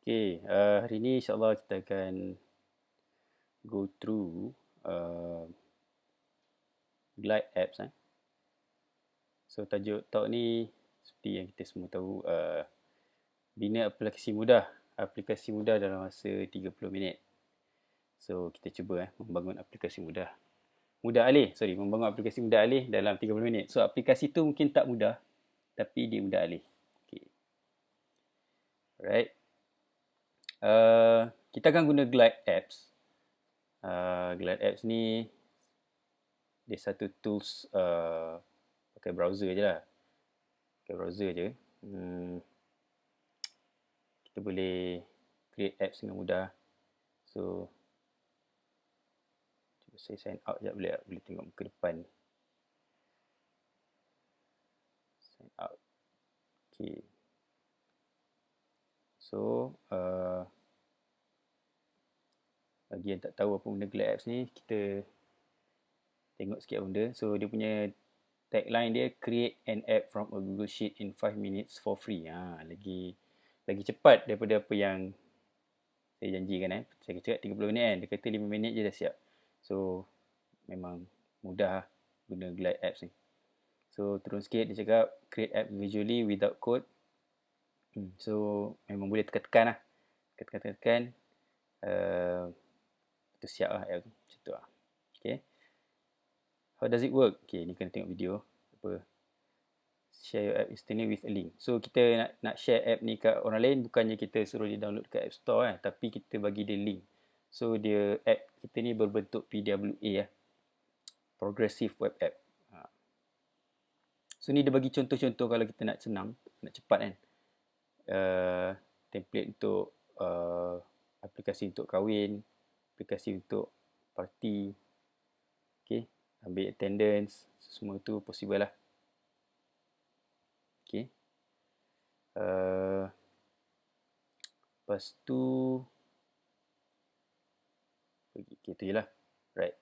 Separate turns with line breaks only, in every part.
Okay, hari ni insyaAllah kita akan go through uh, Glide apps. So tajuk talk ni seperti yang kita semua tahu, bina aplikasi mudah dalam masa 30 minit. So kita cuba membangun aplikasi membangun aplikasi mudah alih dalam 30 minit. So aplikasi tu mungkin tak mudah, tapi dia mudah alih. Okay. Alright. Kita akan guna Glide apps. Glide apps ni dia satu tools pakai browser je lah. Kita boleh create apps dengan mudah. So cuba saya sign out sekejap boleh tengok muka depan. Sign out. Okay. So bagi yang tak tahu apa benda Glide apps ni, kita tengok sikit benda. So dia punya tagline dia, create an app from a Google Sheet in 5 minutes for free. Lagi cepat daripada apa yang saya janjikan. Saya cakap 30 minit kan, dia kata 5 minit je dah siap. So memang mudah guna Glide apps ni. So turun sikit, dia cakap create app visually without code. So memang boleh tekan-tekan lah. Tekan. Itu siap lah app tu. Macam tu lah. Okay. How does it work? Okay, ni kena tengok video. Share your app instantly with a link. So kita nak share app ni kat orang lain, bukannya kita suruh dia download kat App Store tapi kita bagi dia link. So dia app kita ni berbentuk PWA Progressive Web App. So ni dia bagi contoh-contoh kalau kita nak senang, nak cepat kan. Template untuk aplikasi untuk kahwin, aplikasi untuk parti. Okay, ambil attendance, semua tu possible lah. Okay. Lepas tu okay, tu je lah. Right.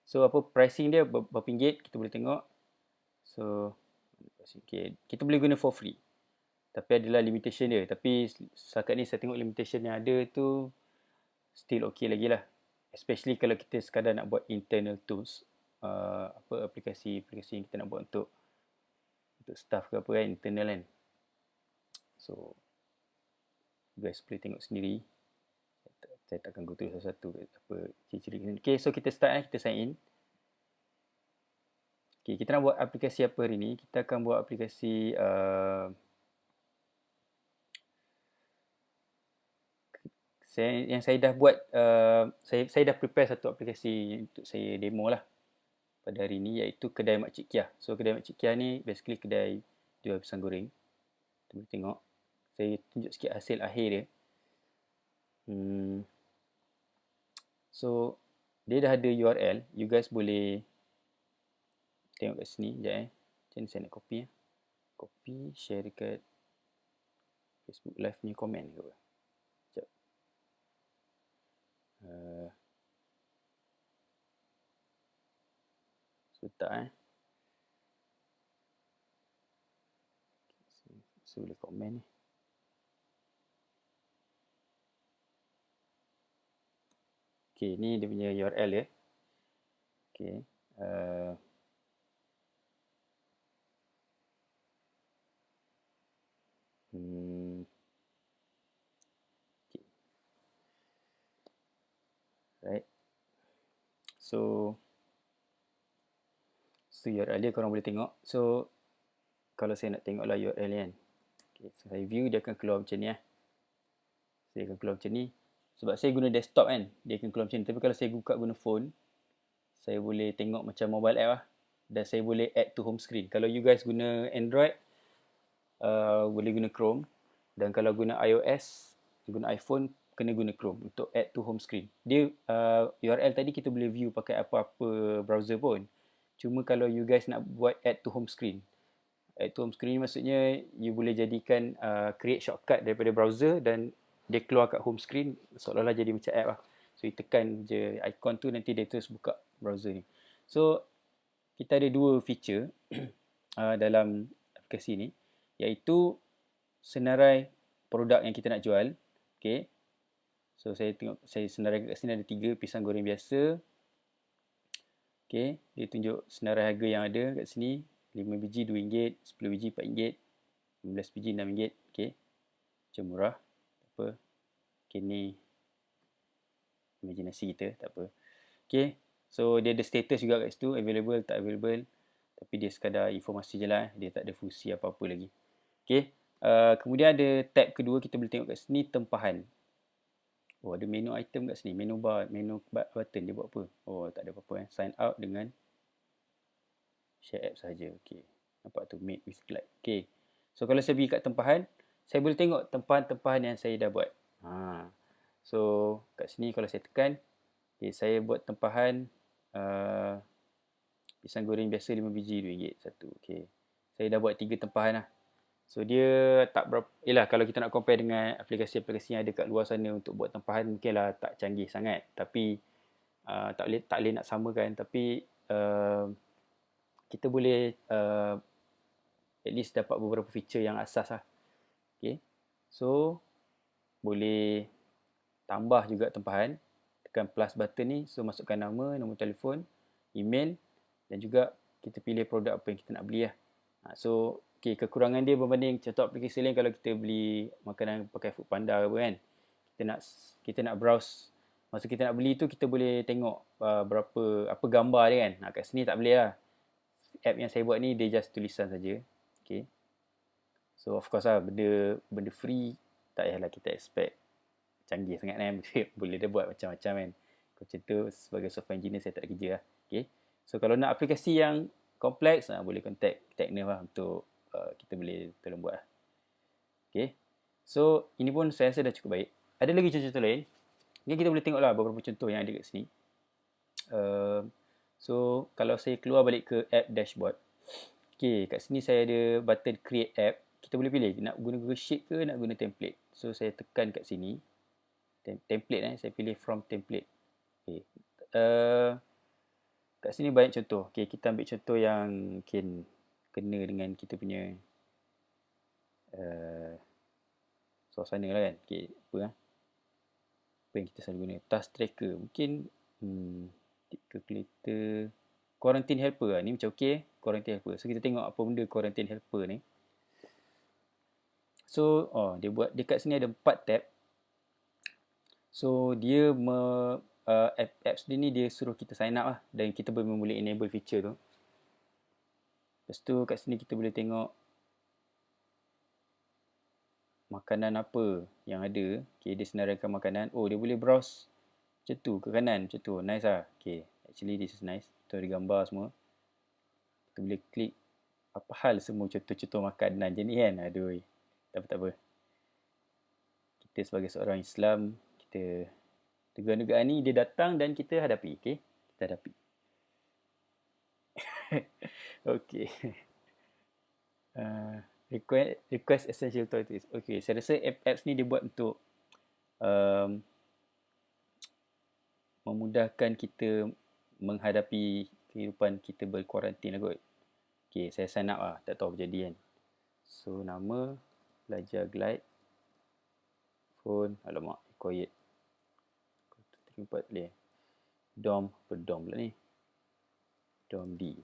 So apa pricing dia berapa ringgit kita boleh tengok. So okay, kita boleh guna for free. Tapi adalah limitation dia. Tapi setakat ni saya tengok limitation yang ada tu still okay lagi lah. Especially kalau kita sekadar nak buat internal tools. Aplikasi yang kita nak buat untuk staff ke apa kan, internal kan. So guys boleh tengok sendiri. Saya tak akan go through satu-satu apa ciri-ciri. Okay, so kita start kita sign in. Okay, kita nak buat aplikasi apa hari ni? Kita akan buat aplikasi saya dah buat, saya dah prepare satu aplikasi untuk saya demo lah pada hari ni, iaitu kedai Makcik Kia. So kedai Makcik Kia ni basically kedai jual pisang goreng. Kita boleh tengok. Saya tunjuk sikit hasil akhir dia. So dia dah ada URL. You guys boleh tengok kat sini. Sekejap macam ni saya nak copy. Copy, share dekat Facebook Live ni komen ke apa. Sekejap. Tak so boleh komen ni. Okay, ni dia punya URL ya. Okay. Okay. Right. So URL dia korang boleh tengok. So kalau saya nak tengok lah URL ni kan. Okay, so saya view, dia akan keluar macam ni Dia akan keluar macam ni. Sebab saya guna desktop kan, dia akan keluar macam ni. Tapi kalau saya buka guna phone, saya boleh tengok macam mobile app lah. Dan saya boleh add to home screen. Kalau you guys guna Android, boleh guna Chrome. Dan kalau guna iOS, guna iPhone, kena guna Chrome untuk add to home screen. Dia URL tadi kita boleh view pakai apa-apa browser pun. Cuma kalau you guys nak buat add to home screen, add to home screen maksudnya you boleh jadikan create shortcut daripada browser dan dia keluar kat home screen seolah-olah jadi macam app lah. So you tekan je icon tu, nanti dia terus buka browser ni. So kita ada dua feature dalam aplikasi ni, iaitu senarai produk yang kita nak jual Okay. So saya tengok, saya senarai kat sini ada 3 pisang goreng biasa. Okay. Dia tunjuk senarai harga yang ada kat sini. 5 biji RM2, 10 biji RM4, 15 biji RM6. Okay. Macam murah. Tak apa. Okay, ni imaginasi kita. Tak apa. Okay. So dia ada status juga kat situ. Available, tak available. Tapi dia sekadar informasi je lah. Dia tak ada fungsi apa-apa lagi. Okay. Kemudian ada tab kedua, kita boleh tengok kat sini tempahan. Oh, ada menu item kat sini. Menu bar, menu button. Dia buat apa? Oh, tak ada apa-apa. Sign out dengan share app saja. Okay. Nampak tu, made with glide. Okay. So, kalau saya pergi kat tempahan, saya boleh tengok tempahan-tempahan yang saya dah buat. So, kat sini kalau saya tekan, okay, saya buat tempahan pisang goreng biasa 5 biji RM2 satu. Okay. Saya dah buat 3 tempahan lah. So dia tak berapa, yelah kalau kita nak compare dengan aplikasi-aplikasi yang ada kat luar sana untuk buat tempahan, mungkinlah tak canggih sangat. Tapi tak boleh nak samakan. Tapi kita boleh at least dapat beberapa feature yang asas lah. Okay. So boleh tambah juga tempahan. Tekan plus button ni. So masukkan nama, nombor telefon, email dan juga kita pilih produk apa yang kita nak beli lah. So okay, kekurangan dia berbanding contoh aplikasi lain, kalau kita beli makanan pakai Foodpanda ke apa kan, kita nak browse, masa kita nak beli tu kita boleh tengok berapa apa gambar dia kan. Kat sini tak boleh lah. App yang saya buat ni dia just tulisan saja. Okay. So of course lah, benda free tak payahlah kita expect canggih sangat kan. Boleh dia buat macam-macam kan. Macam tu sebagai software engineer saya tak ada kerja lah. Okay. So kalau nak aplikasi yang kompleks, boleh contact Technerve lah untuk kita boleh tolong buat lah. Okay. So ini pun saya rasa dah cukup baik. Ada lagi contoh-contoh lain. Ni kita boleh tengok lah beberapa contoh yang ada kat sini. So kalau saya keluar balik ke app dashboard. Okay, kat sini saya ada button create app. Kita boleh pilih nak guna Google Sheet ke nak guna template. So saya tekan kat sini. Template saya pilih from template. Okay. Kat sini banyak contoh. Okay, kita ambil contoh yang mungkin kena dengan kita punya suasana lah kan. Okay, apa yang kita selalu guna? Task tracker. Mungkin calculator. Quarantine helper lah. Ni macam okay. Quarantine helper. So kita tengok apa benda quarantine helper ni. So dia buat dekat sini ada 4 tab. So dia apps dia ni dia suruh kita sign up lah. Dan kita boleh enable feature tu. Lepas tu kat sini kita boleh tengok makanan apa yang ada. Okay, dia senaraikan makanan. Oh, dia boleh browse macam tu ke kanan. Macam tu. Nice lah. Okay, actually this is nice. Tu ada gambar semua. Kita boleh klik apa hal semua contoh-contoh makanan je ni kan. Aduh. Tak apa. Kita sebagai seorang Islam, kita negara-negara ni dia datang dan kita hadapi. Okay, kita hadapi. Okay. Request essential toiletries. Okay, saya rasa apps ni dia buat untuk memudahkan kita menghadapi kehidupan kita berkuarantin lah kot. Okay, saya sign up lah. Tak tahu apa jadi kan. So, nama Belajar Glide. Phone. Alamak, quiet. 1, 2, 3, 4 boleh. DOM. Apa DOM pula ni? DOM D.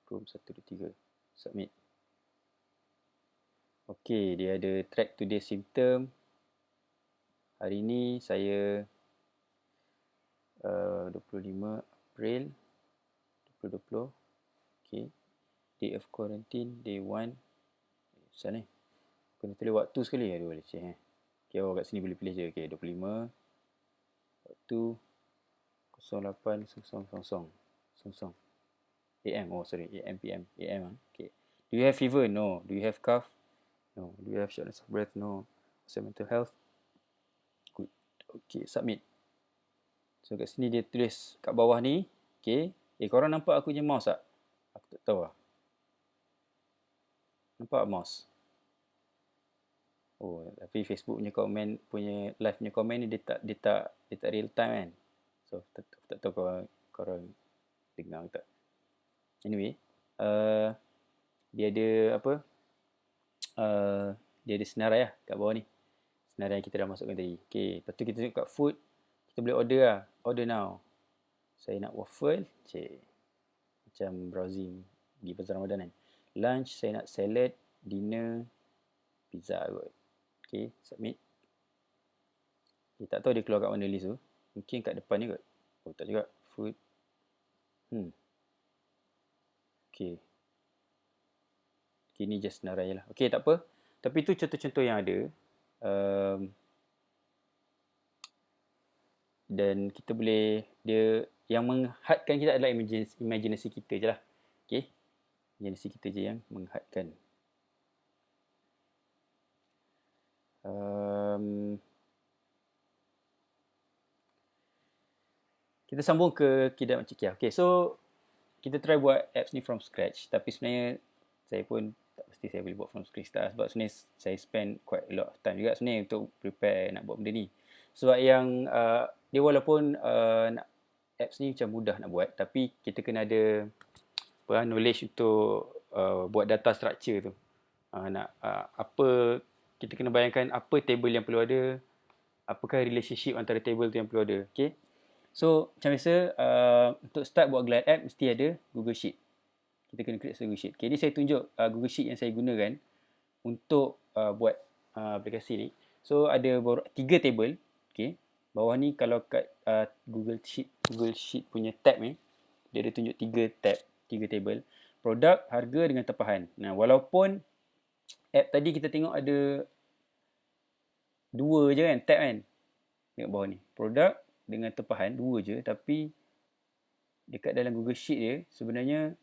Room 1, 2, 3. Submit. Okay, dia ada track today symptom. Hari ni saya 25 April 2020. Okay. Day of quarantine, day 1. Macam ni? Kena tulis waktu sekali. Aduh, boleh check. Okay, kat sini boleh pilih je. Okay, 25. Waktu 08:00. AM. Oh, sorry. AM, PM. AM. Okay. Do you have fever? No. Do you have cough? No. Do you have shortness of breath? No. What's your mental health? Good. Okay, submit. So, kat sini dia tulis kat bawah ni. Okay. Korang nampak aku punya mouse tak? Aku tak tahu lah. Nampak mouse? Oh, tapi Facebook punya komen, punya live punya komen ni dia tak real time kan. So, tak tahu korang dengar tak. Anyway, dia ada apa? Dia ada senarai lah kat bawah ni. senarai yang kita dah masukkan tadi. Okay, lepas tu kita tengok kat food, kita boleh order lah. Order now. Saya nak waffle, cik. Macam browsing di Bazar Ramadan kan. Lunch, saya nak salad. Dinner, pizza kot. Okay, submit. Okay, tak tahu dia keluar kat mana list tu. Mungkin kat depan ni kot. Oh, tak juga. Food. Okay. Okay, ni just senarai lah. Okay, tak apa. Tapi tu contoh-contoh yang ada. Dan kita boleh, dia yang menghadkan kita adalah imaginasi kita je lah. Okay. Imaginasi kita je yang menghadkan. Kita sambung ke Kidap Makcik Kia. Okay, so kita try buat apps ni from scratch. Tapi sebenarnya saya pun tak pasti saya boleh buat from scratch tak. Sebab sebenarnya saya spend quite a lot of time juga sebenarnya untuk prepare nak buat benda ni. Sebab yang dia walaupun apps ni macam mudah nak buat, tapi kita kena ada knowledge untuk buat data structure tu. Apa kita kena bayangkan apa table yang perlu ada, apakah relationship antara table tu yang perlu ada. Okay. So macam biasa untuk start buat Glide app mesti ada Google Sheet. Kita kena create Google Sheet. Okay, ni saya tunjuk Google Sheet yang saya gunakan untuk buat aplikasi ni. So ada 3 table. Okay. Bawah ni kalau kat Google Sheet punya tab ni, dia ada tunjuk 3 tab, 3 table. Produk, harga dengan tempahan. Nah, walaupun app tadi kita tengok ada 2 je kan tab kan. Tengok bawah ni. Produk dengan tempahan 2 je, tapi dekat dalam Google Sheet dia sebenarnya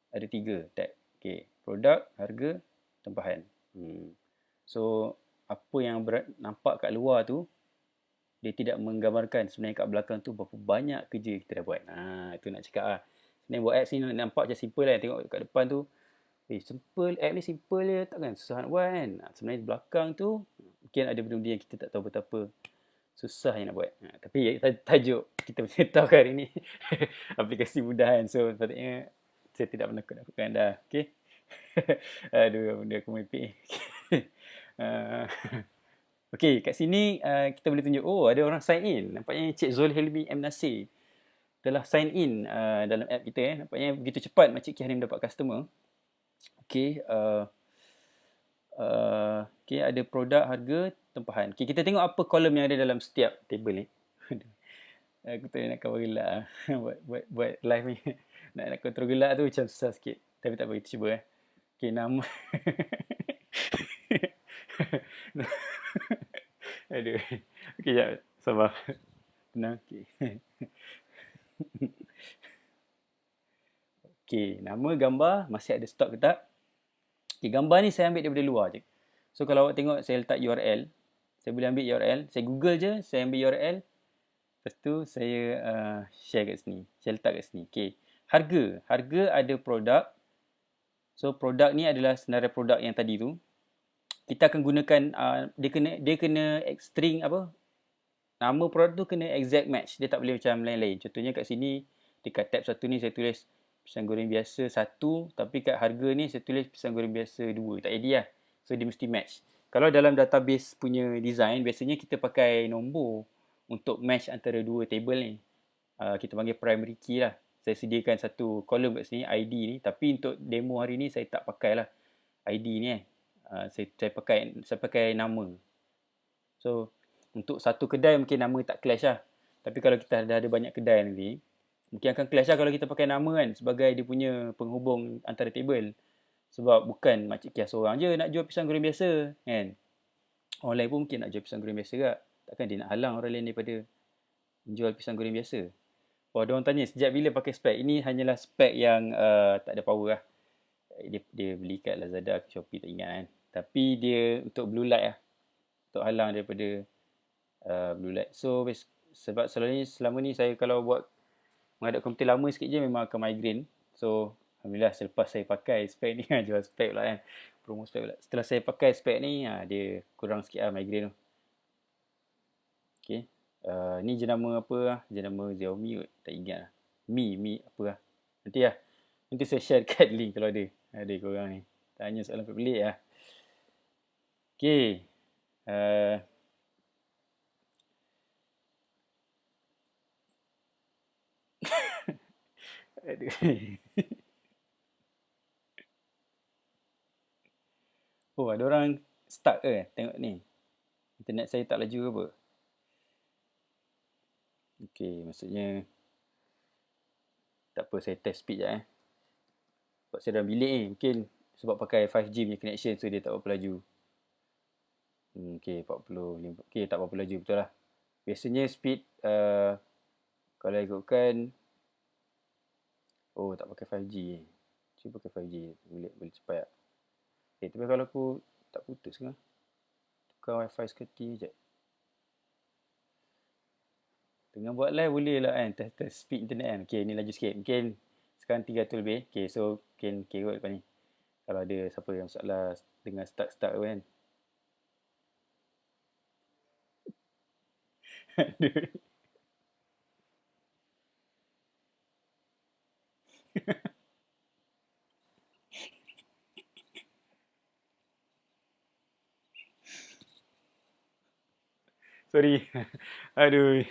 ada 3 tab. Okay. Produk, harga, tempahan. So apa yang nampak kat luar tu, dia tidak menggambarkan sebenarnya kat belakang tu berapa banyak kerja kita dah buat. Itu nak cakap lah. Sebenarnya buat apps ni nampak macam simple lah. Tengok kat depan tu, simple, app ni simple je, takkan susah nak buat kan. Sebenarnya di belakang tu mungkin ada benda-benda yang kita tak tahu betapa susah yang nak buat. Tapi tajuk kita beritahu hari ni aplikasi mudah kan. So sepatutnya saya tidak menakut-nakutkan anda. Okay. Aduh, benda aku merepek. Okay, kat sini kita boleh tunjuk, ada orang sign in. Nampaknya Cik Zul Helmi M. Nasir telah sign in dalam app kita. Nampaknya begitu cepat Makcik Kia ni mendapat customer. Okay, okay, ada produk, harga, tempahan. Okay, kita tengok apa kolom yang ada dalam setiap table ni. Aku tak nak cover gelak buat live ni. Nak kontrol gelak tu macam susah sikit. Tapi tak apa, kita cuba. Okay, nama. Aduh. Okay, sekejap. Sabar. Tenang. Okay. Okay, nama, gambar masih ada stok ke tak? Okay, gambar ni saya ambil daripada luar je. So kalau awak tengok saya letak URL, saya boleh ambil URL, saya Google je, saya ambil URL. Lepas tu saya share kat sini. Saya letak kat sini. Okay. Harga ada produk. So produk ni adalah senarai produk yang tadi tu. Kita akan gunakan dia kena string apa? Nama produk tu kena exact match. Dia tak boleh macam lain-lain. Contohnya kat sini dekat tab 1 ni saya tulis pisang goreng biasa 1, tapi kat harga ni saya tulis pisang goreng biasa 2. Tak edit lah. So dia mesti match. Kalau dalam database punya design, biasanya kita pakai nombor untuk match antara 2 table ni. Kita panggil primary key lah. Saya sediakan satu kolom kat sini, ID ni. Tapi untuk demo hari ni saya tak pakai lah ID ni saya pakai nama. So untuk satu kedai mungkin nama tak clash lah. Tapi kalau kita dah ada banyak kedai nanti, mungkin akan clash lah kalau kita pakai nama kan sebagai dia punya penghubung antara table. Sebab bukan Makcik Kia seorang je nak jual pisang goreng biasa kan. Orang lain pun mungkin nak jual pisang goreng biasa juga. Takkan dia nak halang orang lain daripada menjual pisang goreng biasa. Wah, dia orang tanya sejak bila pakai spek. Ini hanyalah spek yang tak ada power lah. Dia beli kat Lazada ke Shopee tak ingat kan. Tapi dia untuk blue light lah. Untuk halang daripada blue light. So sebab selama ni saya kalau buat menghadap komputer lama sikit je memang akan migraine. So alhamdulillah selepas saya pakai spek ni, jual spek pula kan. Promo spek pula. Setelah saya pakai spek ni, dia kurang sikit lah migraine tu. Okay. Ni jenama apa lah. Jenama Xiaomi kot. Tak ingat lah. Mi apa lah. Nanti saya share kat link kalau ada. Ada korang ni. Tanya soalan pelik lah. Okay. Aduh. Oh, ada orang stuck ke? Tengok ni. Internet saya tak laju ke apa? Okey, maksudnya tak apa, saya test speed je. Sebab saya dalam bilik ni, mungkin sebab pakai 5G punya connection, so dia tak berapa laju. Okey, 40. Okey, tak berapa laju betul lah. Biasanya speed, kalau ikutkan, oh tak pakai 5G ni. Cuba pakai 5G, boleh cepat. Tapi kalau aku tak putus ke? Tukar wifi sekali sekejap. Tengah buat live boleh lah kan, test speed internet kan. Okay, ni laju sikit. Mungkin sekarang 300 lebih. Okay, so mungkin okay kot lepas ni. Kalau ada siapa yang masalah dengan start kan. Sorry. Aduh.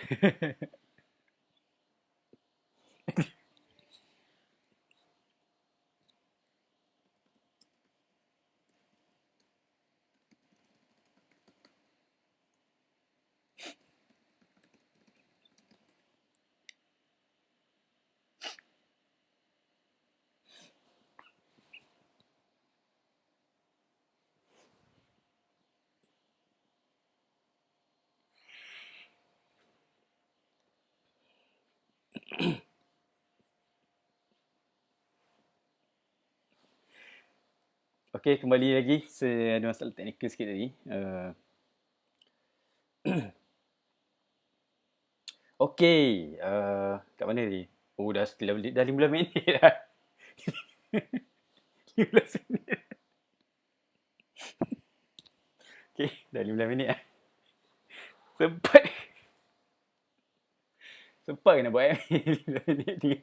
Okay, kembali lagi. Saya ada masalah teknikal sikit tadi. Okay, kat mana tadi? Oh, dah 15 minit dah. 15 minit. Okay, dah 15 minit dah. Sempat kena buat 15 minit dia.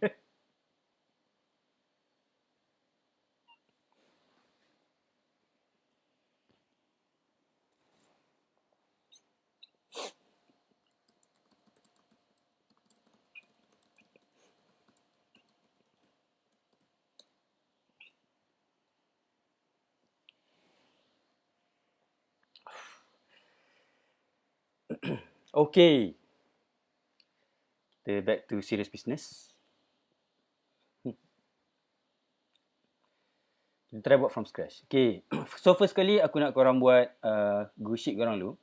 Okay. Kita back to serious business. Kita try buat from scratch. Okay. So first kali aku nak korang buat Google Sheet korang dulu.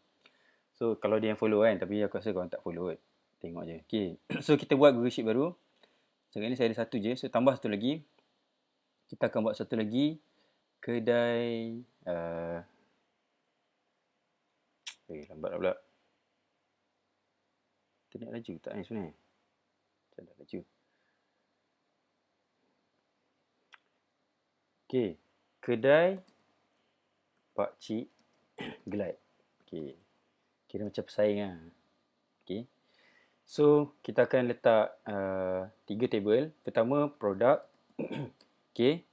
So kalau dia yang follow kan, tapi aku rasa korang tak follow kan. Tengok je. Okay. So kita buat Google Sheet baru. Sekarang ni saya ada satu je. So tambah satu lagi. Kita akan buat satu lagi. Kedai. Lambat pula. Internet laju tak ni sebenarnya? Tak ada laju. Okay. Kedai Pakcik Glad. Okay. Kira macam pesaing lah. Okay. So, kita akan letak 3 table. Pertama, produk. Okay.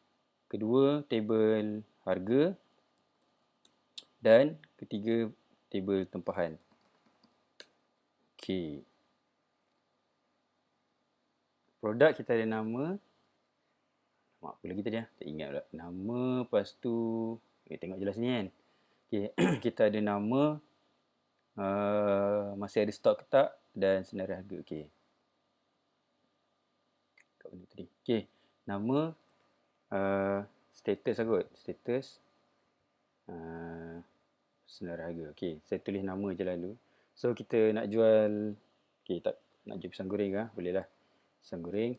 Kedua, table harga. Dan ketiga, table tempahan. Okay. Produk kita ada nama. Apa lagi tadi lah? Tak ingat pula. Nama, lepas tu... tengok jelas ni kan. Okay. Kita ada nama. Masih ada stok ke tak. Dan senarai harga. Okay. Kat mana tadi? Okay. Nama. Status lah kot. Status. Senarai harga. Okay. Saya tulis nama je lah dulu. So, kita nak jual... Okay, tak nak jual pisang goreng lah. Boleh lah. Pisang goreng.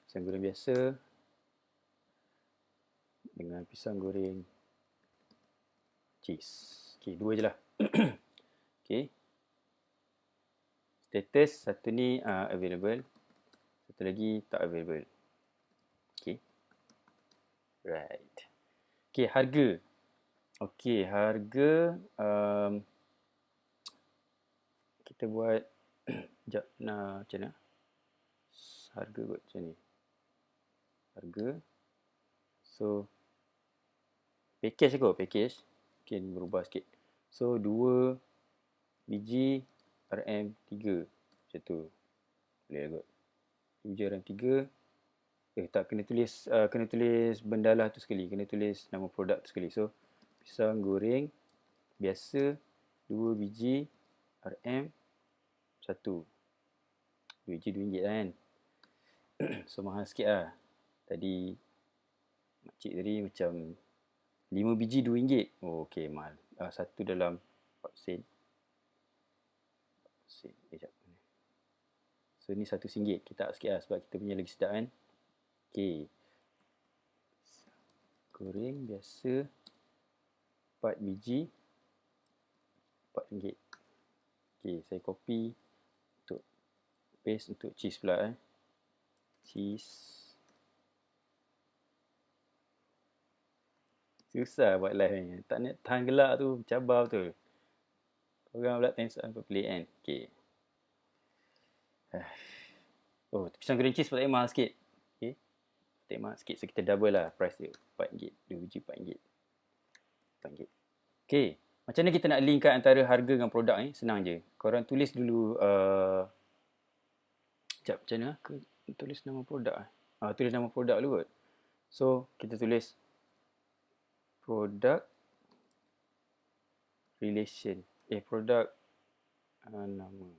Pisang goreng biasa. Dengan pisang goreng cheese. Okay, 2 je lah. Okay. Status, satu ni available. Satu lagi tak available. Okay. Right. Okay, harga. Okay, harga. Kita buat... Sekejap, macam mana? Harga buat macam ni. Harga. So, package kot, package. Mungkin berubah sikit. So, 2 biji RM3. Macam tu. Boleh lah kot. Ujaran 3. Tak, kena tulis bendalah tu sekali. Kena tulis nama produk tu sekali. So, pisang goreng biasa 2 biji RM 1. 2 biji RM2 lah kan. So, mahal sikit lah. Tadi makcik tadi macam 5 biji RM2. Oh, okey, mahal. Satu dalam 4 sen. Sekejap. So, ni RM1. Kita up sikit lah sebab kita punya lagi sedap kan. Okey. Goreng biasa 4 biji RM4. Okey, saya copy untuk paste untuk cheese pula Cheese. Susah buat live ni. Tak nak tahan gelak tu, cabar betul. Orang pula tanya soalan pelik kan. Okey. Oh, pisang goreng cheese pun tak mahal sikit. Okey. Tak mahal sikit. So, kita double lah price dia. RM4. 2 biji RM4. RM4. Okey. Macam mana kita nak linkkan antara harga dengan produk ni? Senang je. Korang tulis dulu. Sekejap, macam mana? Tulis nama produk. Tulis nama produk dulu kot. So, kita tulis product relation. Produk nama.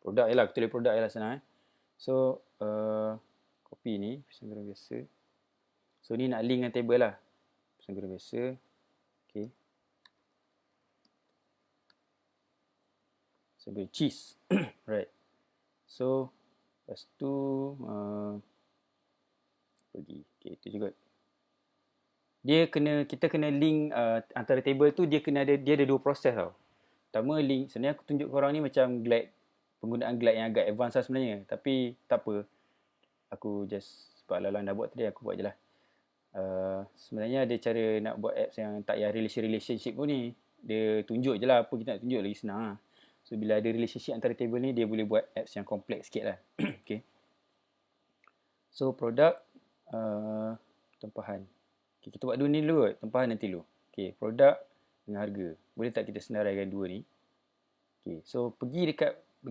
Produk je lah. Aku tulis produk je lah senang. So, copy ni. Pisang goreng biasa. So, ni nak link dengan table lah. Pisang goreng biasa. Okay. Pisang goreng cheese. Right. So, lepas tu pergi. Okay, itu juga. Kita kena link antara table tu, dia ada 2 proses tau. Pertama link, sebenarnya aku tunjuk korang ni macam glide, penggunaan glide yang agak advance lah sebenarnya. Tapi tak apa. Aku just, sebab Lalang dah buat tadi, aku buat je lah. Sebenarnya ada cara nak buat apps yang tak payah relationship pun ni. Dia tunjuk je lah apa kita nak tunjuk, lagi senang lah. So, bila ada relationship antara table ni, dia boleh buat apps yang kompleks sikit lah. Okay. So, produk tempahan. Okay, kita buat dua ni dulu kot. Tempahan nanti dulu. Okay, produk dengan harga. Boleh tak kita senaraikan dua ni? Okay, so pergi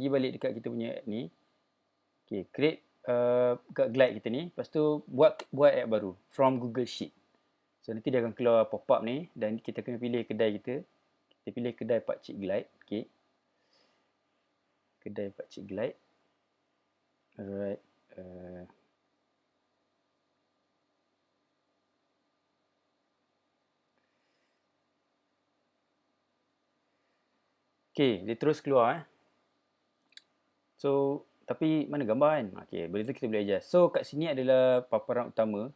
balik dekat kita punya app ni. Okay, create kat glide kita ni. Lepas tu buat app baru from Google Sheet. So nanti dia akan keluar pop-up ni dan kita kena pilih kedai kita. Kita pilih kedai Pakcik Glide. Okay. Kedai Pakcik Glide. Alright. Okay, dia terus keluar So, tapi mana gambar kan? Okay, boleh tu kita boleh adjust. So, kat sini adalah paparan utama.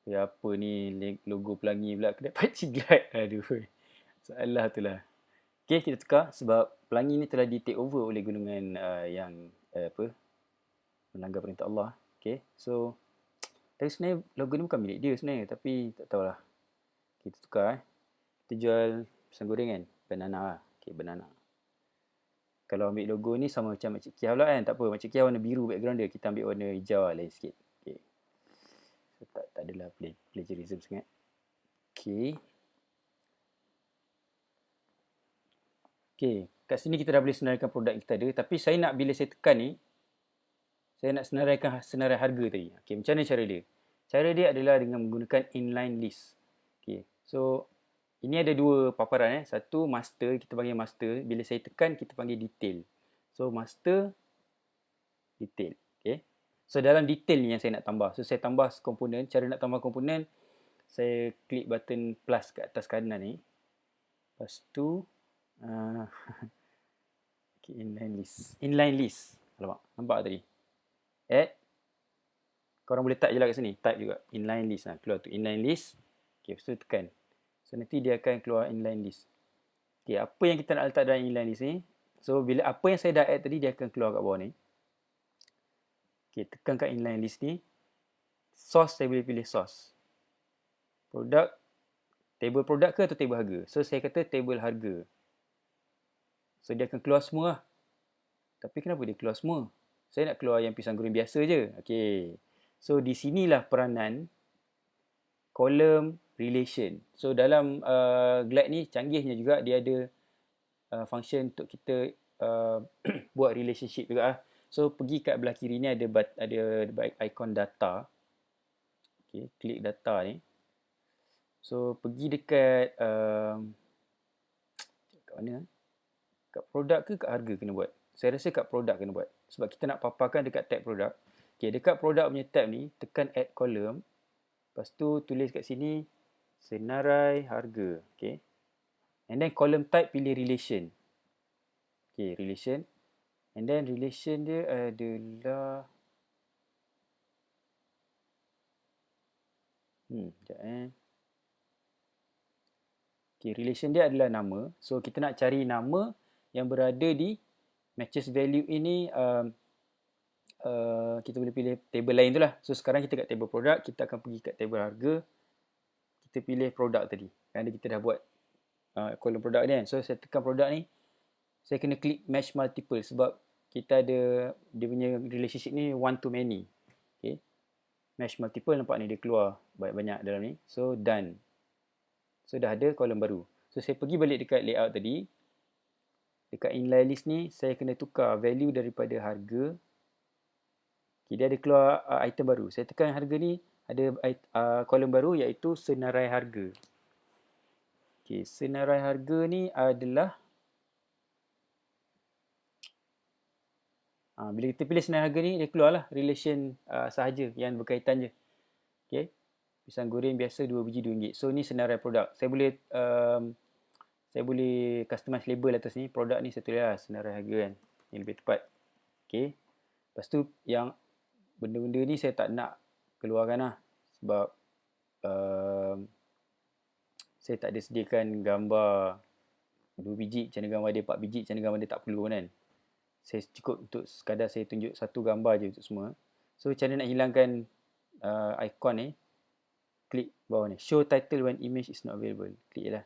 Apa ni, logo pelangi pula kedai Pakcik Glide. Aduh, salah tu lah. Okay, kita tukar sebab pelangi ni telah di take over oleh golongan yang melanggar perintah Allah. Okay, so tapi sebenarnya logo ni bukan milik dia sebenarnya, tapi tak tahulah. Kita tukar Kita jual pisang goreng kan, banana lah. Okay, banana. Kalau ambil logo ni sama macam Makcik Kia pula kan, tak apa. Makcik Kia warna biru background dia, kita ambil warna hijau lah, lain sikit. Okay. So, tak adalah plagiarism sangat. Okay. Okay, kat sini kita dah boleh senaraikan produk kita ada. Tapi saya nak, bila saya tekan ni, saya nak senarai harga tadi. Okay, macam mana cara dia? Cara dia adalah dengan menggunakan inline list. Okay, so ini ada dua paparan. Satu master, kita panggil master. Bila saya tekan, kita panggil detail. So, master, detail. Okay. So, dalam detail ni yang saya nak tambah. So, saya tambah komponen. Cara nak tambah komponen, saya klik button plus kat atas kanan ni. Lepas tu, okay, inline list. Alamak, nampak tadi? Add. Korang boleh type je lah kat sini. Type juga. Inline list. Keluar tu. Inline list. Okay, lepas tu tekan. So, nanti dia akan keluar inline list. Okay, apa yang kita nak letak dalam inline list ni? So, bila apa yang saya dah add tadi, dia akan keluar kat bawah ni. Okay, tekan kat inline list ni. Source, saya boleh pilih source. Produk. Table produk ke atau table harga? So, saya kata table harga. So, dia akan keluar semua lah. Tapi kenapa dia keluar semua? Saya nak keluar yang pisang goreng biasa je. Okay. So, di sinilah peranan kolom relation. So, dalam Glide ni canggihnya juga dia ada function untuk kita buat relationship juga lah. So pergi kat belah kiri ni ada ikon data. Okay, klik data ni. So pergi dekat kat mana? Kat produk ke kat harga kena buat? Saya rasa kat produk kena buat. Sebab kita nak paparkan dekat tab produk. Okay, dekat produk punya tab ni, tekan add column. Lepas tu tulis kat sini senarai harga. Okay. And then column type pilih relation. Okay, relation. And then relation dia adalah sekejap Okay, relation dia adalah nama. So kita nak cari nama yang berada di matches value ini. Kita boleh pilih table lain tu lah. So sekarang kita kat table produk, kita akan pergi kat table harga. Kita pilih produk tadi. Kerana kita dah buat kolom produk ni kan. So saya tekan produk ni, saya kena klik match multiple sebab kita ada dia punya relationship ni one to many. Okay. Match multiple, nampak ni dia keluar banyak-banyak dalam ni. So done. So dah ada kolom baru. So saya pergi balik dekat layout tadi. Dekat inline list ni saya kena tukar value daripada harga. Okay, dia ada keluar item baru. Saya tekan harga ni, ada kolom baru iaitu senarai harga. Okay, senarai harga ni adalah bila kita pilih senarai harga ni, dia keluarlah relation sahaja yang berkaitan je. Okay. Pisang goreng biasa 2 biji RM2. So ni senarai produk. Saya boleh customize label atas ni. Produk ni saya tulis lah senarai harga kan. Yang lebih tepat. Okay. Lepas tu yang benda-benda ni saya tak nak keluarkan lah. Sebab saya tak ada sediakan gambar 2 biji. Macam mana gambar dia 4 biji. Macam mana gambar dia tak perlu kan. Saya cukup untuk sekadar saya tunjuk satu gambar je untuk semua. So macam mana nak hilangkan ikon ni. Klik bawah ni. Show title when image is not available. Klik je lah.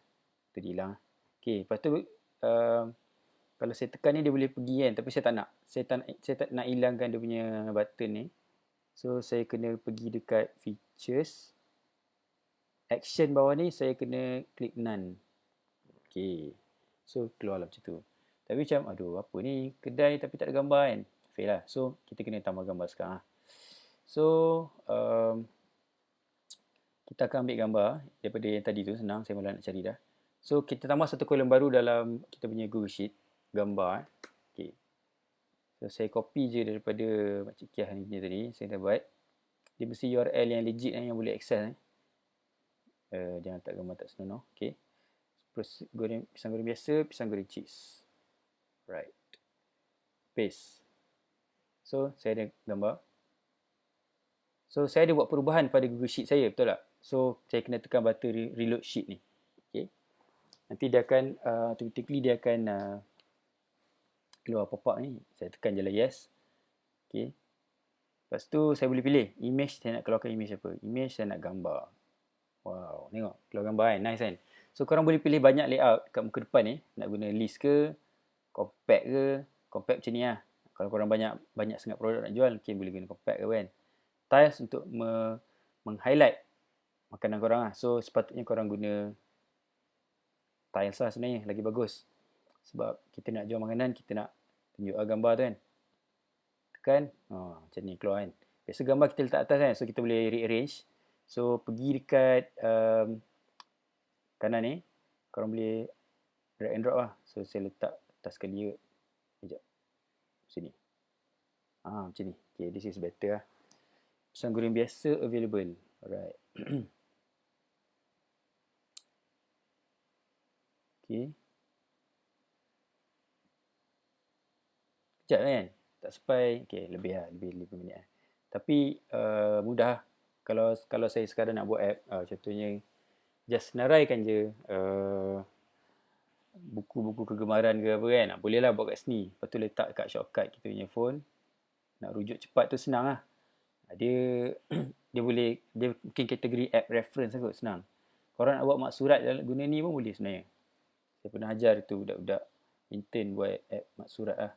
Itu dia hilang. Okay. Lepas tu kalau saya tekan ni dia boleh pergi kan. Tapi saya tak nak. Saya tak nak hilangkan dia punya button ni. So saya kena pergi dekat features. Action bawah ni saya kena klik none. Okay. So keluarlah macam tu. Tapi macam aduh apa ni kedai tapi tak ada gambar kan. Fail lah. So kita kena tambah gambar sekarang. So kita akan ambil gambar daripada yang tadi tu. Senang, saya malah nak cari dah. So kita tambah satu kolom baru dalam kita punya Google Sheet. Gambar. Okay. So saya copy je daripada Makcik Kiah ni punya tadi. Saya dah buat. Dia mesti URL yang legit yang boleh access. Jangan tak gambar tak senonoh. Okay. Pisang goreng biasa, pisang goreng cheese. Right. Paste. So saya ada gambar. So saya ada buat perubahan pada Google Sheet saya, betul tak? So saya kena tekan button reload sheet ni. Okay. Nanti dia akan automatically dia akan keluar pop-up ni. Saya tekan je lah yes. Okay. Lepas tu saya boleh pilih image, saya nak keluarkan image apa. Image saya nak gambar. Wow, tengok keluar gambar kan. Nice kan. So korang boleh pilih banyak layout kat muka depan ni. Nak guna list ke, compact ke. Compact macam ni lah. Kalau korang banyak sangat produk nak jual, mungkin boleh guna compact ke kan. Tiles untuk meng-highlight makanan korang lah. So sepatutnya korang guna tiles lah sebenarnya. Lagi bagus. Sebab kita nak jual makanan, kita nak tunjuk gambar tu kan. Tekan. Macam ni keluar kan. Biasa gambar kita letak atas kan. So kita boleh rearrange. So pergi dekat kanan ni. Korang boleh drag and drop lah. So saya letak atas sekali je. Sekejap. Sini. Macam ni. Okay, this is better lah. Pisang goreng biasa available. Alright. Okay. Sekejap kan. Tak sampai. Okay, lebih lah. Lebih 5 minit lah. Tapi mudah. Kalau saya sekadar nak buat app. Contohnya. Just senaraikan je. Buku-buku kegemaran ke apa kan. Boleh lah buat kat sini. Lepas tu letak kat shortcut kita punya phone. Nak rujuk cepat tu senang lah. Dia mungkin kategori app reference kot, senang. Korang nak buat mak surat guna ni pun boleh sebenarnya. Saya pernah ajar tu budak-budak intern buat app mak surat lah.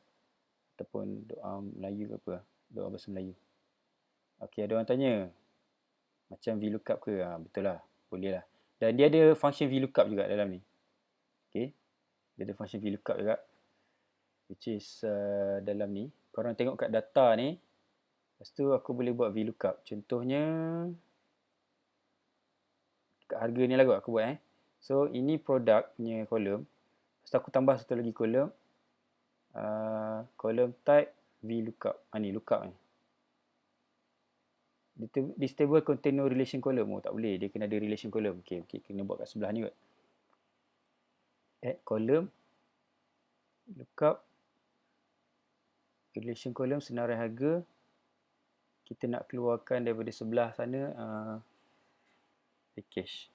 Ataupun doa Melayu ke apa. Doa bahasa Melayu. Okay, ada orang tanya. Macam VLOOKUP ke? Betul lah. Boleh lah. Dan dia ada function VLOOKUP juga dalam ni. Okay. Dia ada function VLOOKUP juga. Which is dalam ni. korang tengok kat data ni. Lepas tu aku boleh buat VLOOKUP. Contohnya kat harga ni lah aku buat So ini produk punya kolom. Lepas tu aku tambah satu lagi kolom. Kolom type VLOOKUP. Ni lookup ni. This table contain no relation column. Tak boleh. Dia kena ada relation column. Okay, kena buat kat sebelah ni kot. Add column. Lookup. Relation column senarai harga. Kita nak keluarkan daripada sebelah sana package.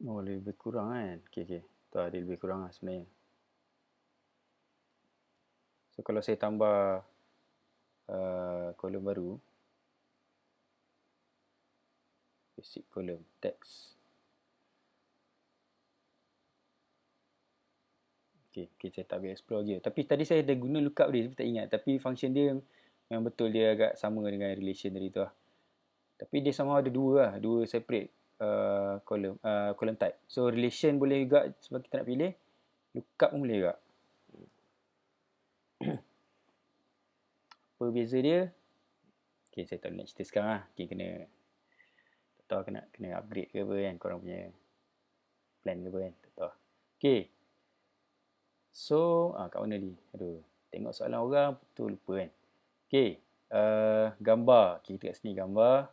Oh, lebih kurang kan. Okay. Tu ada lebih kurang lah sebenarnya. So kalau saya tambah kolom baru, basic column text. Okay, saya tak boleh explore je. Tapi tadi saya ada guna lookup dia, tapi tak ingat. Tapi function dia memang betul, dia agak sama dengan relation tadi tu lah. Tapi dia sama ada dua separate column type. So relation boleh juga sebab kita nak pilih, lookup pun boleh juga. Apa beza dia? Okay, saya tak nak cerita sekarang lah. Okay, tak tahu kena upgrade ke apa kan, korang punya plan ke apa kan, tak tahu. Okay. So, kat mana ni? Aduh, tengok soalan orang, betul lupa kan. Okay, gambar. Okay, kita kat sini gambar.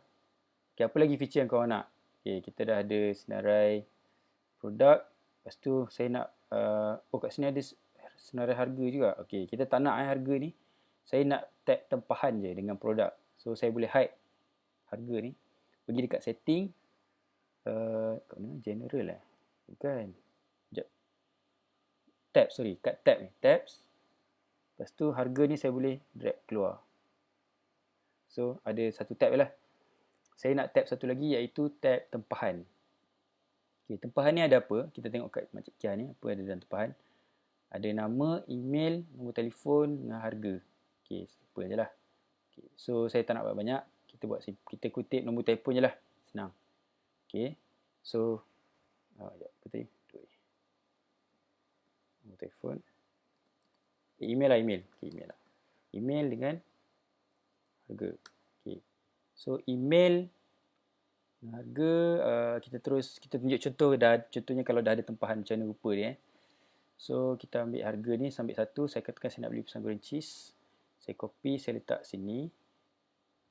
Okay, apa lagi feature yang korang nak? Okay, kita dah ada senarai produk. Lepas tu, saya nak, kat sini ada senarai harga juga. Okay, kita tak nak harga ni. Saya nak tag tempahan je dengan produk. So, saya boleh hide harga ni. Pergi dekat setting. Kat mana? General lah. Bukan. Tabs, kat tab ni, tabs. Lepas tu harga ni saya boleh drag keluar. So ada satu tab lah. Saya nak tab satu lagi iaitu tab tempahan. Okay, tempahan ni ada apa? Kita tengok kat macam kia ni, apa ada dalam tempahan. Ada nama, email, nombor telefon dengan harga. Okay, simple je lah. Okay, so saya tak nak buat banyak. Kita kutip nombor telefon je lah. Senang. Okay, so apa tadi? Nombor telefon. Email lah, email. Okay, email lah. Email dengan harga. Okay. So, email dengan harga, kita tunjuk contoh. Contohnya kalau dah ada tempahan macam mana rupa dia. So, kita ambil harga ni, sambil satu. Saya katakan saya nak beli pisang goreng cheese. Saya copy, saya letak sini.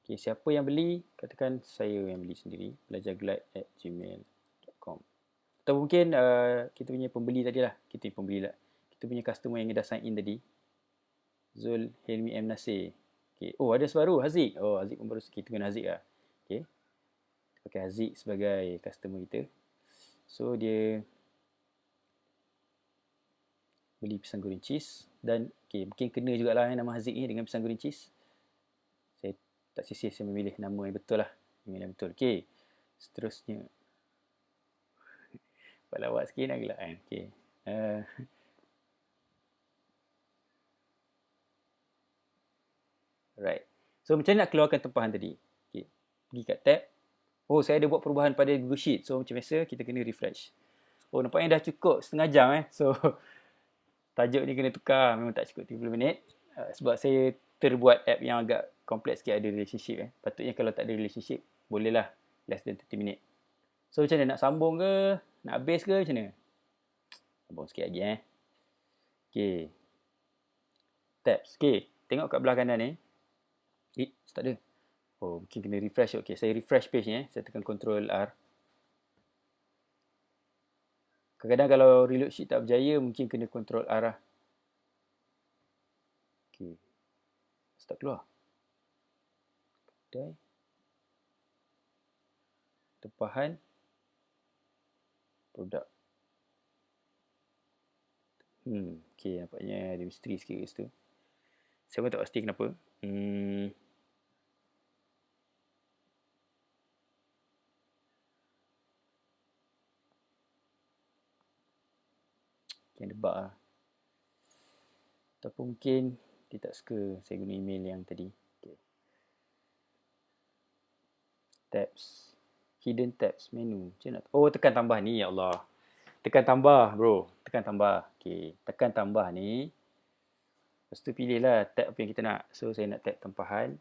Okay, siapa yang beli? Katakan saya yang beli sendiri. belajarglide@gmail.com. Atau mungkin kita punya pembeli tadi lah. Kita punya customer yang dah sign in tadi. Zul Helmi M. Nasir. Okay. Oh, ada sebaru, Haziq. Oh, Haziq pun baru kita guna Haziq lah. Okay. Kita pakai Haziq sebagai customer kita. So, dia beli pisang goreng cheese. Dan, okay, mungkin kena jugalah nama Haziq ni dengan pisang goreng cheese. Saya tak sisih, saya memilih nama yang betul lah. Email yang betul. Okay. Seterusnya. Buat lawak sikit nak gelak kan. Okay. Right. So, macam mana nak keluarkan tempahan tadi? Okay. Pergi kat tab. Oh, saya ada buat perubahan pada Google Sheet. So, macam biasa, kita kena refresh. Oh, nampaknya dah cukup setengah jam. So, tajuk ni kena tukar. Memang tak cukup 30 minit. Sebab saya terbuat app yang agak kompleks sikit, ada relationship. Patutnya kalau tak ada relationship, bolehlah less than 30 minit. So, macam mana? Nak sambung ke? Nak habis ke? Macam mana? Sambung sikit lagi. Okay. Tabs. Okay. Tengok kat belah kanan ni. Tak ada. Oh, mungkin kena refresh. Okay, saya refresh page ni. Saya tekan Ctrl R. Kadang-kadang kalau reload sheet tak berjaya, mungkin kena Ctrl R lah. Okay. Start keluar. Kedai. Tempahan. Produk. Okay, nampaknya ada misteri sikit kat situ. Saya pun tak pasti kenapa. Yang ada bug lah. Ataupun mungkin dia tak suka saya guna email yang tadi. Okay. Tabs. Hidden tabs. Menu. Macam nak? Oh, tekan tambah ni. Ya Allah. Tekan tambah bro. Tekan tambah. Okay. Tekan tambah ni. Lepas tu pilihlah tab apa yang kita nak. So saya nak tab tempahan.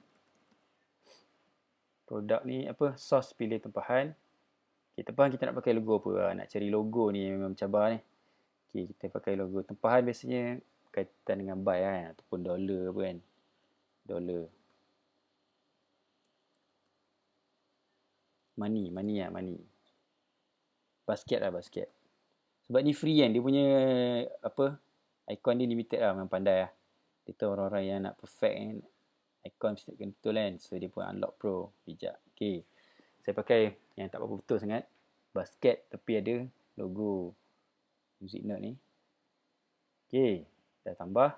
Produk ni apa, source pilih tempahan. Okay, tempahan kita nak pakai logo apa? Nak cari logo ni memang cabar ni. Okay, kita pakai logo. Tempahan biasanya kaitan dengan buy kan, ataupun dollar apa kan. Dollar. Money lah, money. Basket lah, basket. Sebab ni free kan, dia punya apa, icon dia limited lah, memang pandai lah. Dia tahu orang-orang yang nak perfect kan, icon mesti kena betul kan. So dia pun unlock pro, bijak. Okay, saya pakai yang tak apa betul sangat. Basket tapi ada logo music note ni. Okay, dah tambah.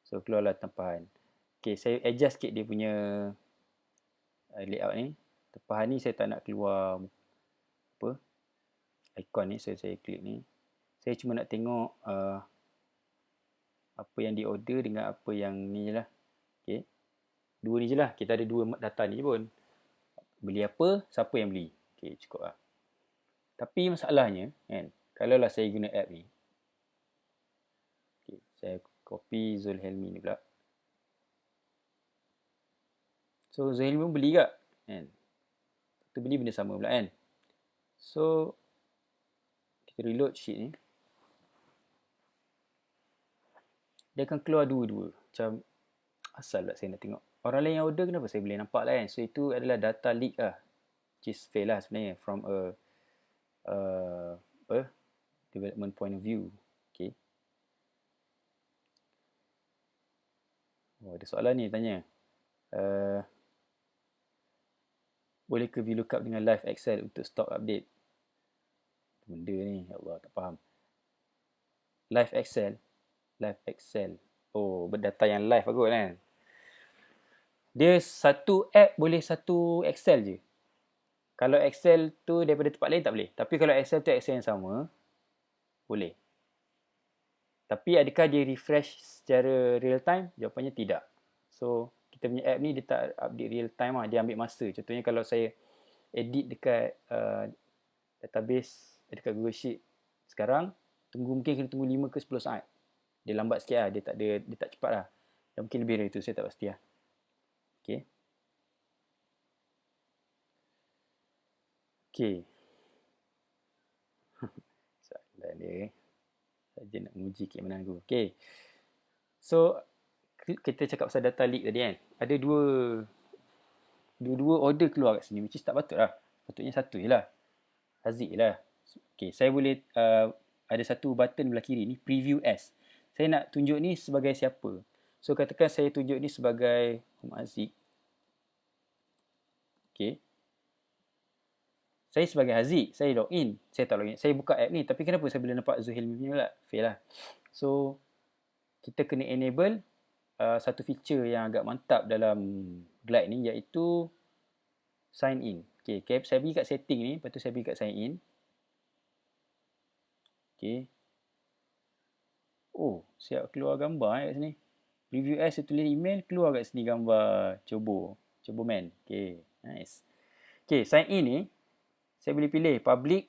So keluarlah tempahan. Okay, saya adjust sikit dia punya layout ni. Tempahan ni saya tak nak keluar apa, icon ni. So saya klik ni. Saya cuma nak tengok apa yang di order dengan apa yang ni je lah. Okay, dua ni je lah. Kita ada dua data ni je pun. Beli apa, siapa yang beli. Okay, cukup lah. Tapi masalahnya kan, kalau lah saya guna app ni. Okay, saya copy Zul Helmi ni pula. So Zul Helmi pun beli kat kan. Kita beli benda sama pula kan. So kita reload sheet ni. Dia akan keluar dua-dua. Macam asal lah saya nak tengok. Orang lain yang order kenapa saya boleh nampak lah kan. So itu adalah data leak lah. Which is fail lah sebenarnya from a development point of view. Okay. Oh, ada soalan ni tanya. Boleh ke VLOOKUP dengan live Excel untuk stock update? Benda ni, ya Allah, tak faham. Live Excel. Oh, berdata yang live bagus kan. Dia satu app boleh satu Excel je. Kalau Excel tu daripada tempat lain tak boleh. Tapi kalau Excel tu Excel yang sama, boleh. Tapi adakah dia refresh secara real time? Jawapannya tidak. So, kita punya app ni dia tak update real time lah. Dia ambil masa. Contohnya kalau saya edit dekat database, dekat Google Sheet sekarang, mungkin kena tunggu 5 ke 10 saat. Dia lambat sikit lah. Dia tak cepat lah. Dan mungkin lebih dari itu. Saya tak pasti lah. Okay. Okay. Soalan dia. Saja nak menguji keimanan aku. Okay. So, kita cakap pasal data leak tadi kan. Ada dua order keluar kat sini. Which is tak patut lah. Patutnya satu je lah. Haziq je lah. Okay. Saya boleh ada satu button belah kiri ni. Preview as. Saya nak tunjuk ni sebagai siapa. So, katakan saya tunjuk ni sebagai Haziq. Okay. Saya sebagai Haziq, saya login. Saya tak login. Saya buka app ni. Tapi kenapa saya boleh nampak Zuhailmi ni pula? Fail lah. So, kita kena enable satu feature yang agak mantap dalam Glide ni, iaitu sign in. Okay, saya pergi kat setting ni. Lepas tu saya pergi kat sign in. Okay. Oh, siap keluar gambar kat sini. Preview as, saya tulis email, keluar kat sini gambar Cobo man. Okay, nice. Okay, sign in ni, saya boleh pilih public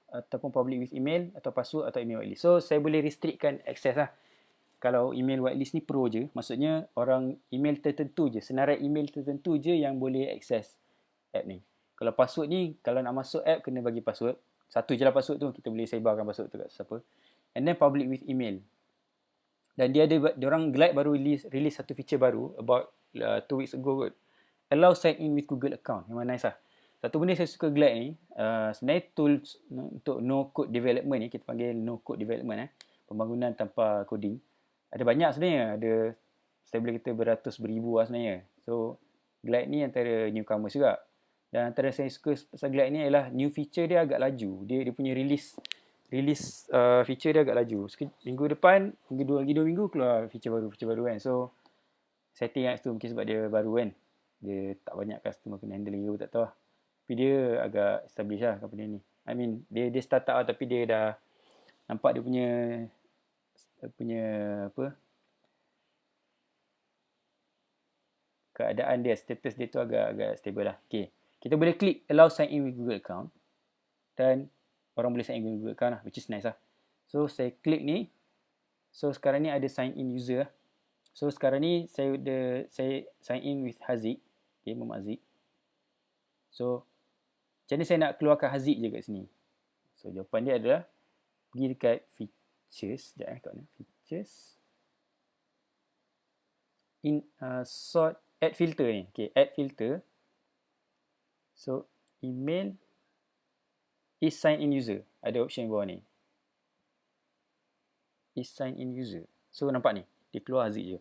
ataupun public with email atau password atau email whitelist. So, saya boleh restrictkan access lah. Kalau email whitelist ni pro je, maksudnya orang email tertentu je, senarai email tertentu je yang boleh access app ni. Kalau password ni, kalau nak masuk app, kena bagi password. Satu je lah password tu, kita boleh sebarkan password tu kat siapa. And then public with email. Dan dia orang Glide baru release satu feature baru about 2 weeks ago kot. Allow sign in with Google account. Memang nice lah. Satu benda saya suka Glide ni, sebenarnya tools untuk no code development ni, kita panggil no code development, pembangunan tanpa coding. Ada banyak sebenarnya. Saya boleh kata beratus beribu lah sebenarnya. So, Glide ni antara newcomers juga. Dan antara saya suka pasal Glide ni adalah new feature dia agak laju. Dia punya release feature dia agak laju. Minggu depan, lagi 2 minggu keluar feature baru kan. So, setting kat situ mungkin sebab dia baru kan. Dia tak banyak customer kena handle lagi, tak tahu lah. Tapi dia agak establish lah company ni. I mean, dia start up lah, tapi dia dah nampak dia punya apa, keadaan dia, status dia tu agak stable lah. Okay. Kita boleh klik allow sign in with Google account. Dan orang boleh sign in with Google account lah, which is nice lah. So, saya klik ni. So sekarang ni ada sign in user. So sekarang ni saya sign in with Haziq. Okay, Muhammad Haziq. So macam ni saya nak keluarkan Haziq je kat sini. So jawapan dia adalah pergi dekat features. Sekejap kat mana? Features. Sort, add filter ni. Okay, add filter. So email is sign in user. Ada option bawah ni. Is sign in user. So nampak ni, dia keluar Haziq je.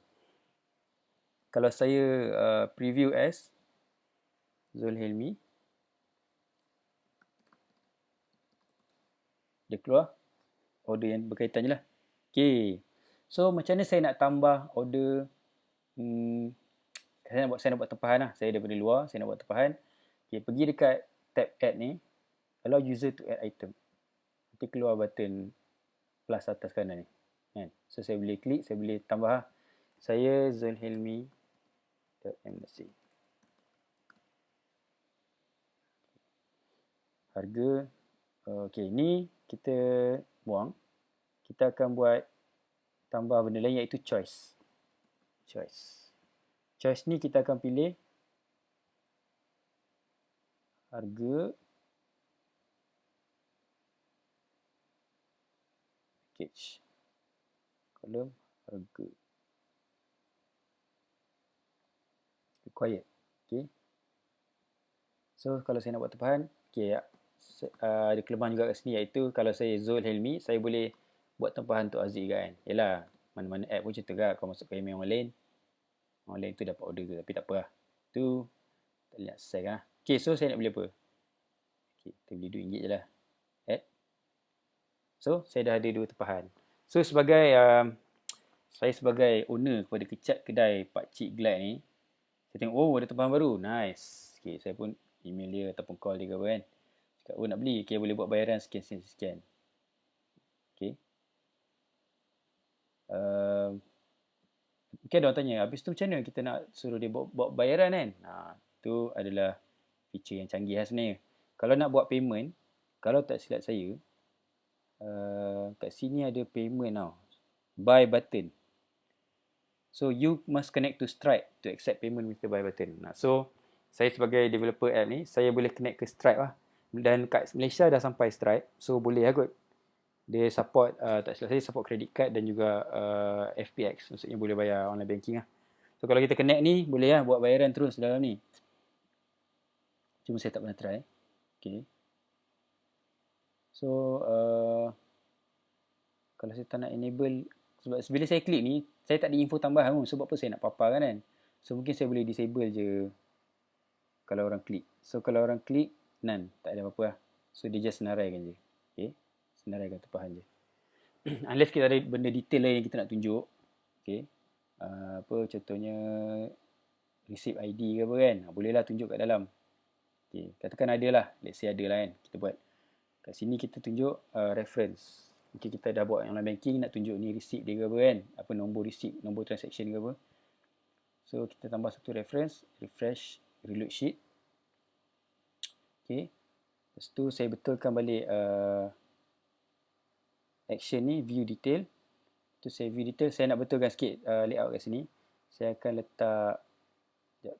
Kalau saya preview as Zul Helmi, dia keluar order yang berkaitan je lah. Okay. So macam mana saya nak tambah order, saya nak buat tempahan lah. Saya daripada luar, saya nak buat tempahan. Okay, pergi dekat tab add ni, allow user to add item. Nanti keluar button plus atas kanan ni. Kan? So saya boleh klik, saya boleh tambah lah. Saya zulhelmi.mc. Harga. Okay, ni kita buang. Kita akan buat tambah benda lain iaitu choice. Choice ni kita akan pilih harga, package, kolom harga, required. Okay. So kalau saya nak buat tempahan, okay, ada kelemahan juga kat sini iaitu kalau saya Zul Helmi, saya boleh buat tempahan untuk Haziq kan. Yalah, mana-mana app pun macam tu kan. Kau masuk ke email orang lain tu dapat order ke. Tapi tak apa lah. Tu tak boleh nak selesai kan. Okay, so saya nak beli apa? Okay, kita beli RM2 je lah. Add. So, saya dah ada 2 tempahan. So, saya sebagai owner kepada kedai Pakcik Glad ni, saya tengok, oh ada tempahan baru. Nice. Okay, saya pun email dia ataupun call dia ke apa kan. Cakap, oh nak beli. Okay, boleh buat bayaran sekian. Okay. Mungkin ada orang tanya, habis tu macam mana kita nak suruh dia buat bayaran kan? Tu adalah feature yang canggih lah sebenarnya. Kalau nak buat payment, kalau tak silap saya, kat sini ada payment tau. Buy button. So, you must connect to Stripe to accept payment with the buy button. So, saya sebagai developer app ni, saya boleh connect ke Stripe lah. Dan kat Malaysia dah sampai Stripe. So, boleh lah kot. Dia support, tak silap saya, support credit card dan juga FPX. Maksudnya boleh bayar online banking lah. So, kalau kita connect ni, boleh lah buat bayaran terus dalam ni. Cuma saya tak pernah try. Okay. So, kalau saya tak nak enable, sebab bila saya klik ni, saya tak ada info tambahan pun. Sebab apa saya nak paparkan kan. So, mungkin saya boleh disable je kalau orang klik. So, kalau orang klik, none. Tak ada apa-apa lah. So, dia just senaraikan je. Okay. Senaraikan tempahan je. Unless kita ada benda detail lain yang kita nak tunjuk. Okay. Apa contohnya receipt ID ke apa kan. Bolehlah tunjuk kat dalam. Okay. Katakan ada lah. Let's say ada lah kan. Kita buat. Kat sini kita tunjuk reference. Mungkin kita dah buat online banking, nak tunjuk ni receipt dia ke apa kan. Apa nombor receipt, nombor transaction ke apa. So, kita tambah satu reference. Refresh, reload sheet. Okay. Lepas tu, saya betulkan balik action ni, view detail. Tu saya view detail. Saya nak betulkan sikit layout kat sini. Saya akan letak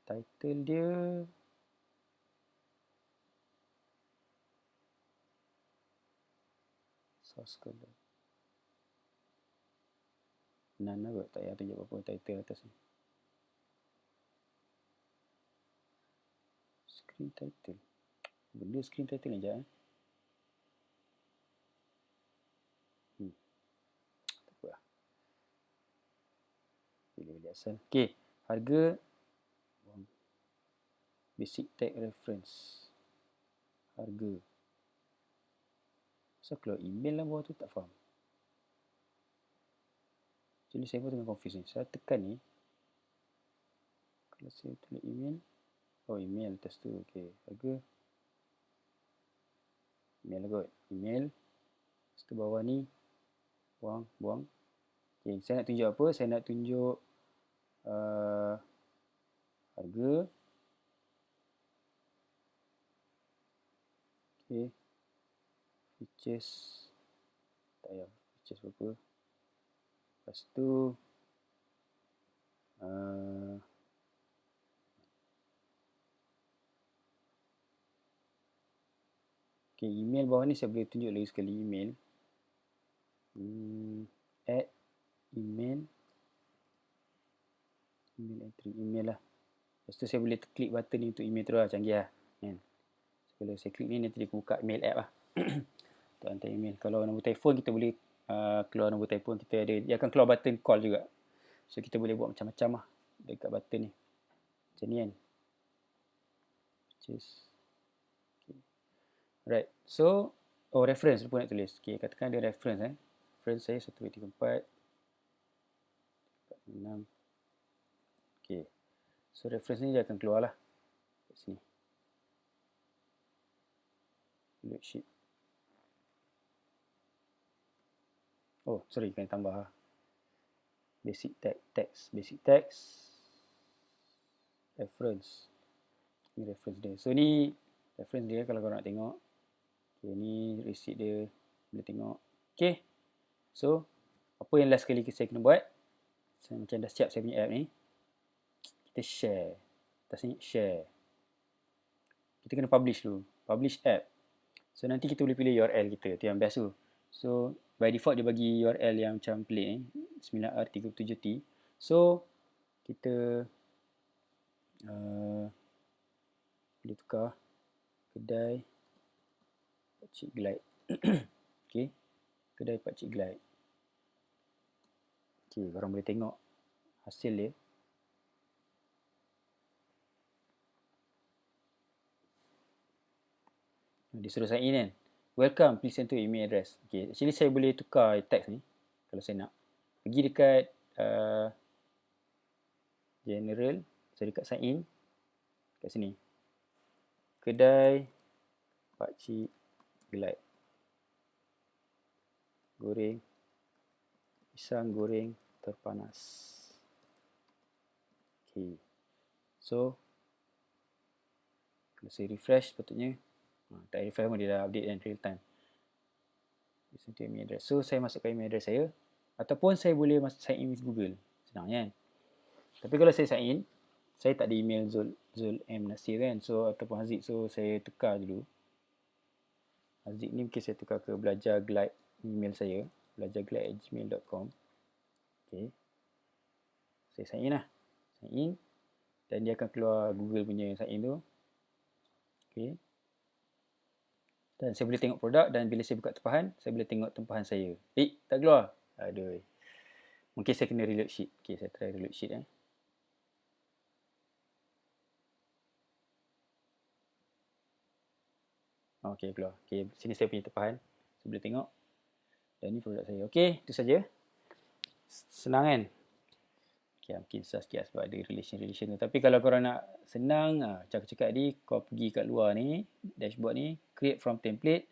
title dia. Source color. None lah kot. Tak payah tunjuk apa-apa title atas ni. Screen title. Benda screen title ni sekejap. Tak apa lah. Pilih asal. Okay. Harga. Basic tag reference. Harga. So, kalau email lah bawah tu tak faham. Jadi, saya pun tengah confuse ni. Saya tekan ni. Kalau saya tulis email. Oh, email atas tu. Okay. Harga. Email lah kot. Email. Lepas tu bawah ni. Buang. Okay. Saya nak tunjuk apa? Saya nak tunjuk harga. Okay. Features. Tak payah. Features berapa. Lepas tu okay, email bawah ni saya boleh tunjuk lagi sekali email. Add email entry, email lah. Lepas tu saya boleh klik button ni untuk email terus lah, canggih lah kan. Kalau saya klik ni nanti dia buka email app lah. Untuk hantar email. Kalau nombor telefon kita boleh keluar nombor telefon kita ada, dia akan keluar button call juga. So kita boleh buat macam-macam lah dekat button ni. Macam ni kan. Purchase. Okay. Alright. So reference pun nak tulis. Okay, katakan ada reference Reference saya 1, 2, 3, 4 6. Okay. So reference ni dia akan keluar lah kat sini. Load sheet. Oh, sorry, kena tambah lah. Basic text. Basic text. Reference. Ni reference dia. So ni reference dia kalau korang nak tengok. Okay, ni receipt dia. Boleh tengok. Okay. So, apa yang last kali saya kena buat? Saya macam dah siap saya punya app ni. Kita share. Atas ni share. Kita kena publish dulu. Publish app. So, nanti kita boleh pilih URL kita. Itu yang best tu. So, by default dia bagi URL yang macam pelik ni. 9R37T. So, kita boleh tukar kedai Pakcik Glide. Okay. Kedai Pakcik Glide. Okay, korang boleh tengok hasil dia. Dia suruh sign in kan. Welcome, please enter email address. Okay, actually saya boleh tukar teks ni kalau saya nak. Pergi dekat general, saya dekat sign in kat sini. Kedai Pakcik Glide. Goreng pisang goreng terpanas. Okay. So kalau saya refresh sepatutnya tak refresh pun dia dah update kan real time. Email address. So saya masukkan email address saya ataupun saya boleh sign in with Google. Senang kan. Tapi kalau saya sign in, saya tak ada email Zul M Nasir kan. So ataupun Haziq. So saya tukar dulu. Haziq ni mungkin saya tukar ke belajar glide email saya. belajarglide@gmail.com. Okay. Saya sign in lah. Sign in. Dan dia akan keluar Google punya sign in tu. Okay. Dan saya boleh tengok produk dan bila saya buka tempahan, saya boleh tengok tempahan saya. Tak keluar. Aduh. Mungkin saya kena reload sheet. Okay, saya try reload sheet Okay, keluar. Okay, sini saya punya tempahan. Saya boleh tengok. Dan ni produk saya. Okay, itu saja. Senang kan? Okay, mungkin susah sikit sebab ada relation tu. Tapi kalau korang nak senang, cakap-cakap ni, kau pergi kat luar ni, dashboard ni, create from template,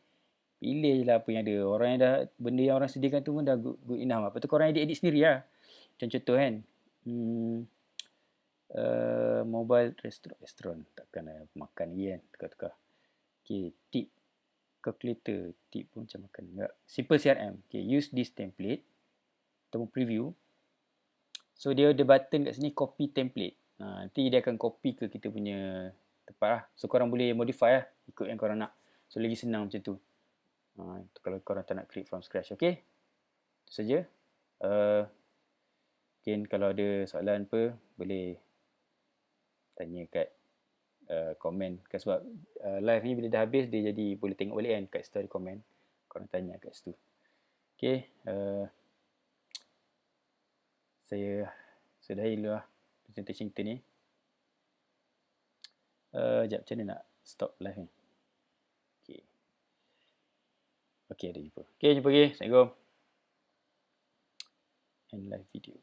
pilih je lah apa yang ada. Orang yang dah, benda yang orang sediakan tu pun dah good enough. Lepas tu korang edit sendiri lah. Macam contoh kan, mobile restaurant. Takkan makan lagi kan, tukar-tukar. Okay, tip calculator, tip pun macam makan. Simple CRM. Okay, use this template. Ataupun preview. So dia ada button kat sini copy template. Nanti dia akan copy ke kita punya tempat lah. So korang boleh modify lah ikut yang korang nak. So lagi senang macam tu. Kalau korang tak nak create from scratch. Okay. Itu saja. Mungkin kalau ada soalan apa boleh tanya kat komen. Sebab live ni bila dah habis dia jadi boleh tengok balik kan kat story komen. Korang tanya kat situ. Okay. Saya sudahi dulu lah presentation kita ni. Sekejap, macam mana nak stop live ni? Okay. Okay, ada jumpa. Okay, jumpa lagi. Assalamualaikum. End live video.